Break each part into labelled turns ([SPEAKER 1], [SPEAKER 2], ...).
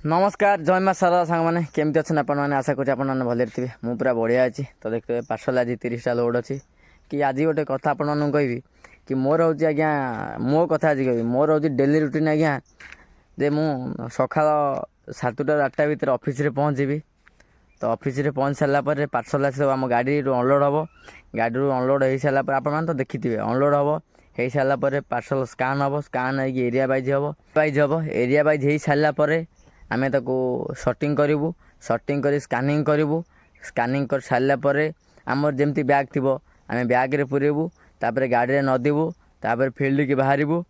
[SPEAKER 1] नमस्कार जय माँ सारा सांग मैंने केमती अच्छे आपण मैंने आशा करें आपण भले थे मुझे पूरा बढ़िया अच्छी तो देखते पार्सल आज 30टा लोड अच्छी कि आज गोटे कथा आपण कहबी कि मोर हूँ आज्ञा मो कथा आज कहबी मोर हूँ डेली रुटीन आज्ञा जे मु सका 7टा 8टा भितर ऑफिस रे पहुँची तो ऑफिस रे पहुँच सारापर पार्सल आस आम गाड़ी अनलोड हम गाड़ी अनलोड हो सारापर आप तो देखी थे अनलोड हम हो सारापर पार्सल स्कान हम स्कान हो एरिया वाइज हम एरिया वाइज हो सारापर आमे ताको शॉर्टिंग करूँ शॉर्टिंग कर स्कानिंग करूँ स्कानिंग कर सारा पर आमर जमती बैग थी आम बैग रे पुरेबू तापर गाड़ी में नदीबू तापर फील्ड की बाहरबू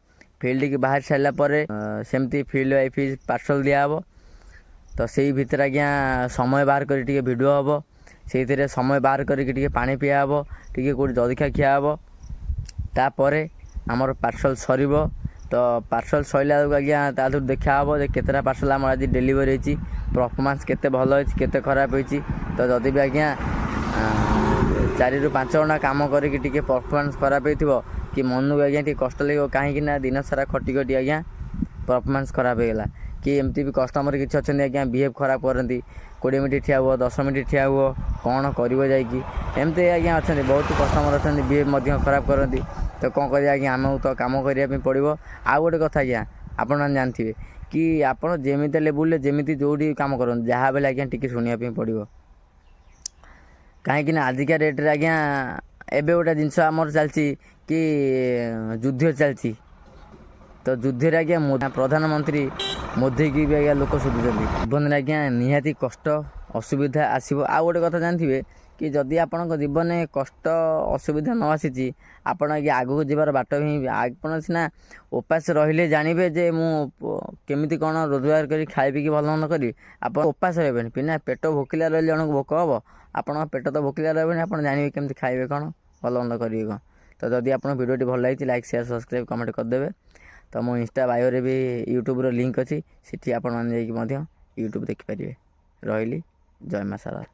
[SPEAKER 1] फील्ड की बाहर सारापर सेमती फील्ड वाइज पार्सल दिहब तो से भितर आज्ञा समय बाहर कर वीडियो हम से समय बाहर करके पानी पिया हम टी कौट जलखिया खिया हम तापर आमर पार्सल सर तो पार्सल सरला आज्ञा तादू देखा हे केतटा पार्सल आम आज डेलीवरी होती परफॉर्मेंस केते भल होती केते खराब होती तो जदि भी आज्ञा 4 ରୁ 5 घंटा काम करके परफॉर्मेंस खराब हो कि मन को आज्ञा कष्ट लगे कहीं दिन सारा खटी खटी आज्ञा परफॉर्मेंस खराब होगा कि एमती भी कस्टमर किसी अच्छा आज्ञा बिहेव खराब करती 20 मिनट ठिया हुआ 10 मिनट ठिया हुआ कौन करमती आज्ञा अच्छा बहुत कस्टमर अच्छा बिहेव खराब करती तो कौन कर आज्ञा आम तो कम करने पड़ो आउ गोटे कथा आज्ञा आपन जानते कि आपड़ जमी लेवल जमी जो कम कर जहाँ बेले आज्ञा टी शुणापी पड़ो कहीं आजिका रेट्रे आज्ञा एवं गोटे जिनस आमर चलती कि युद्ध चलती तो युद्ध आज्ञा प्रधानमंत्री मोदी की भी आज्ञा लोक शुद्धुंट जीवन में आज्ञा निहाती कष्ट असुविधा आसो आ गोटे कथा जानते कि जदि आपण जीवन में कष्ट असुविधा न आसी आपण आगे आगू जीवार बाट ही आपण सीना उपास रहिले जानवे जे मुझे कौन रोजगार कर खाइबी कि भल मन करी आप उपास रहे बिना पेट भोकिला रही जन भोक हम आपण पेट तो भोकिला रहे आप जानवे केमती खाइबे कौन भल मन करेंगे कौन तो जदि आप वीडियो भल लगी लाइक शेयर सब्सक्राइब कमेंट करदेवे तो मो इंस्टा बायोरे भी यूट्यूब रो लिंक अच्छी सेठी आपण मैंने यूट्यूब देखिपारे रही जय माँ सारा।